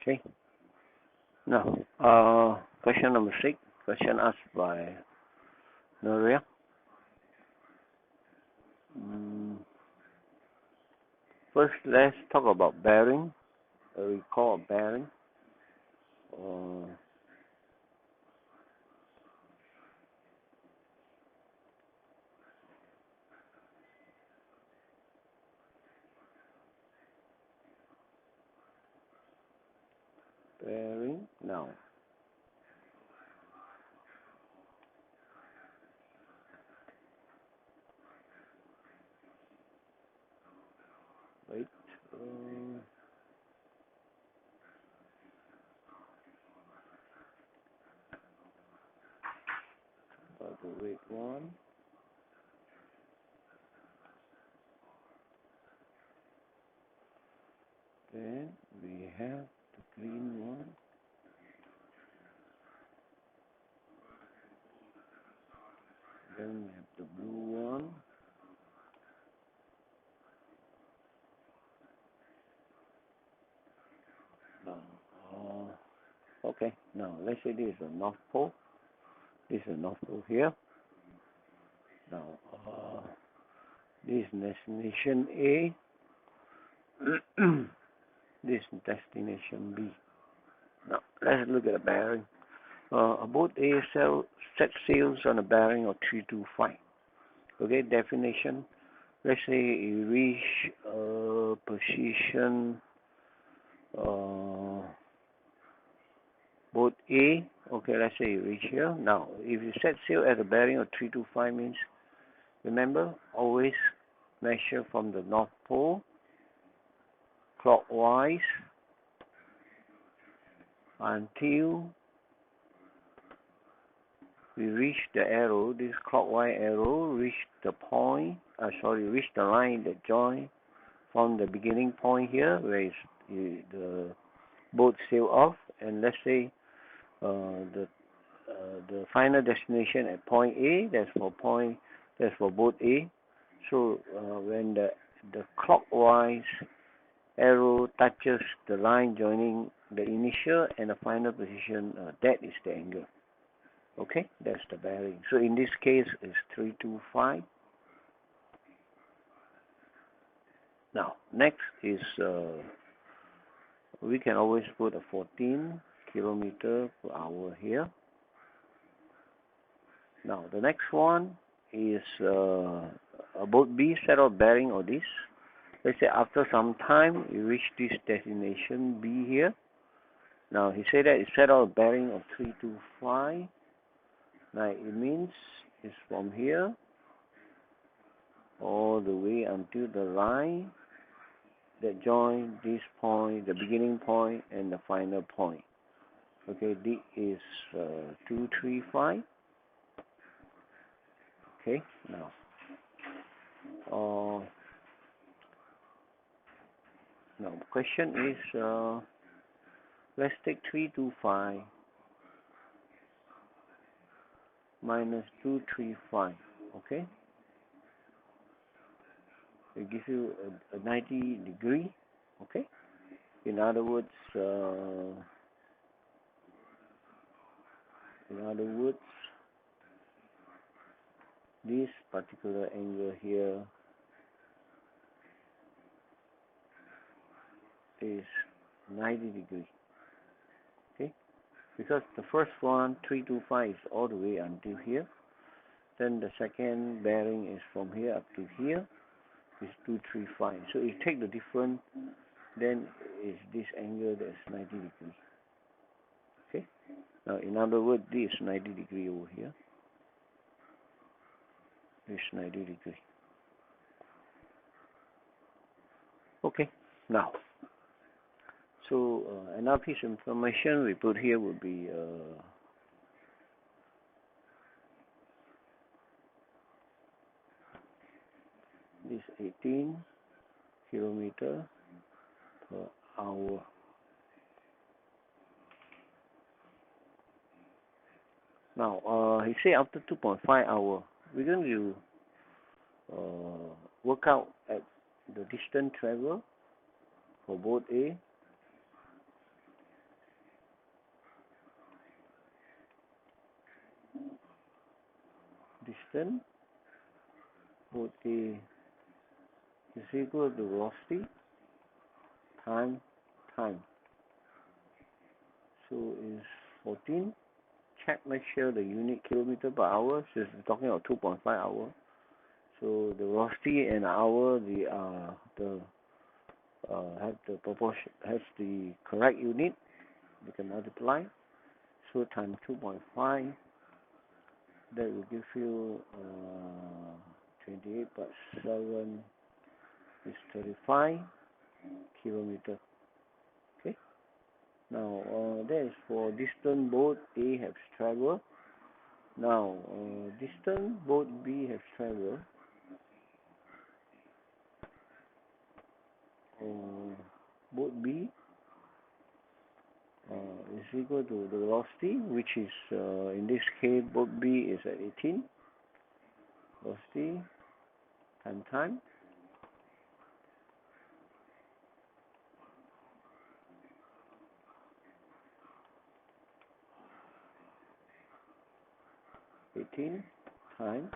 Okay. Now, question number 6. Question asked by Nuria. First, let's talk about bearing. Recall bearing. Bearing now. Wait. Wait one. Then we have the green one. Then we have the blue one. Now, okay. Now let's say this is the North Pole. This is the North Pole here. Now, this is destination A. This is destination B. Now, let's look at the bearing. A boat A set sails on a bearing of 325. Okay, definition. Let's say you reach position boat A. Okay, let's say you reach here. Now, if you set sail at a bearing of 325 means, remember, always measure from the North Pole clockwise until we reach the arrow, this clockwise arrow, reach the line that join from the beginning point here, where the boat sail off, and let's say the final destination at point A. That's for boat A. So when the clockwise arrow touches the line joining the initial and the final position, that is the angle. Okay, that's the bearing. So in this case, it's 325. Now, next is we can always put a 14 kilometer per hour here. Now, the next one is a boat B set of bearing or this. Let's say after some time, you reach this destination B here. Now, he said that it set out a bearing of 325. Now, it means it's from here all the way until the line that join this point, the beginning point and the final point. Okay, this is 235. Okay, now the question is, let's take 325 minus 235. Okay, it gives you a 90 degree. Okay, in other words, this particular angle here is 90 degrees. Okay, because the first one 325 is all the way until here, then the second bearing is from here up to here is 235. So you take the difference, then is this angle that's 90 degrees. Okay, now in other words, this is 90 degree over here. This 90 degree. Okay, now, so another piece of information we put here would be this 18 kilometer per hour. Now, he said after 2.5 hours, we're going to work out at the distance travel for boat A distance, both A is equal to velocity time time. So is 14. Check, make sure the unit kilometer per hour. So it's talking about 2.5 hours. So the velocity and hour, have the proportion, has the correct unit. You can multiply. So times 2.5, that will give you 28 plus 7 is 35 kilometer. Okay. Now that is for distance boat A has traveled. Now distance boat B has traveled. Boat B is equal to the velocity, which is in this case boat B is at 18. Velocity time 18 times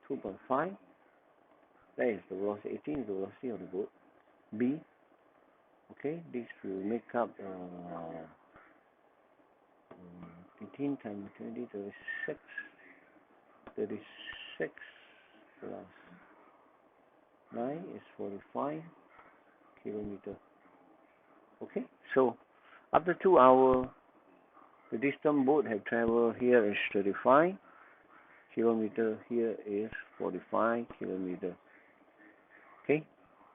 2.5. That is the velocity. 18 is the velocity of the boat B. Okay, this will make up 18 times 20, 36. 36 plus 9 is 45 kilometer. Okay, so after 2 hours, the distance boat have traveled here is 35 kilometer. Here is 45 kilometer. Okay,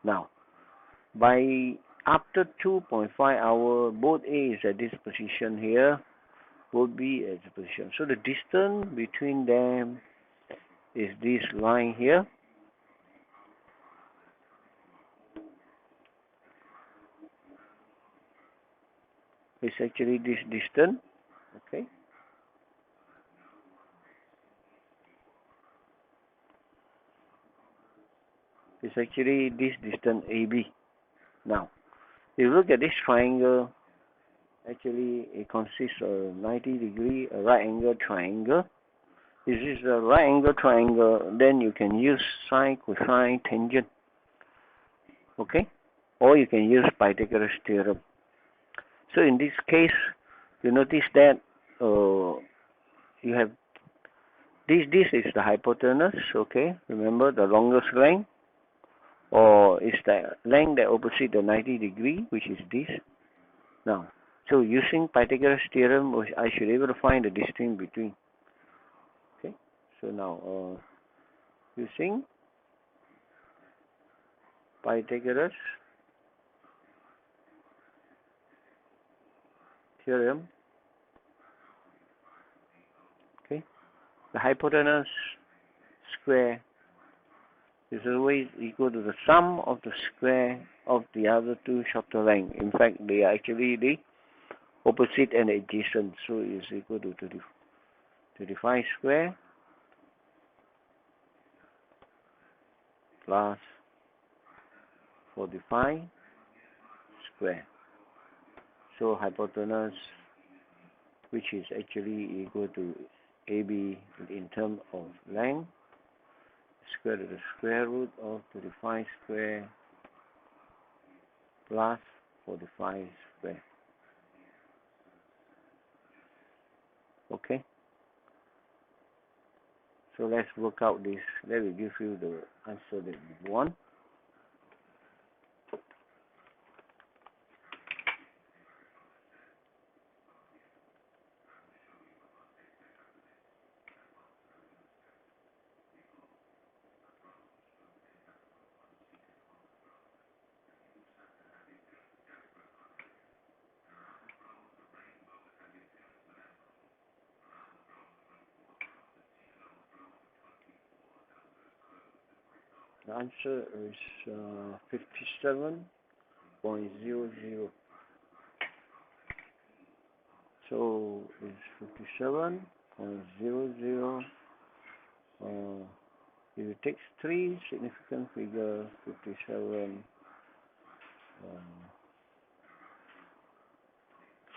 now by after 2.5 hours, boat A is at this position here, boat B at this position. So the distance between them is this line here. It's actually this distance. Okay. It's actually this distance AB. Now, if you look at this triangle, actually it consists of 90 degree, a right angle triangle. If this is a right angle triangle, then you can use sine, cosine, tangent. Okay? Or you can use Pythagoras theorem. So in this case, you notice that you have this is the hypotenuse, okay? Remember the longest length, or is the length that opposite the 90 degree, which is this. Now, so using Pythagoras theorem, I should be able to find the distance between. Okay, so now using Pythagoras theorem, okay, the hypotenuse square is always equal to the sum of the square of the other two shorter length. In fact, they are actually the opposite and adjacent, so it is equal to 35 square plus 45 square. So hypotenuse, which is actually equal to AB in terms of length, square to the square root of 35 square plus 45 square. Okay, so let's work out this. That will give you the answer that you want. The answer is 57.00. So it's 57.00. If you take three significant figures, 57.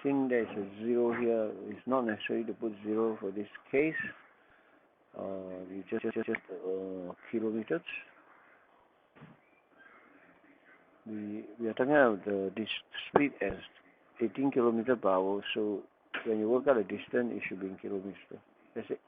Since there is a 0 here, it's not necessary to put 0 for this case. we just kilometers. We are talking about this speed as 18 kilometers per hour. So when you work out the distance, it should be in kilometers. That's it.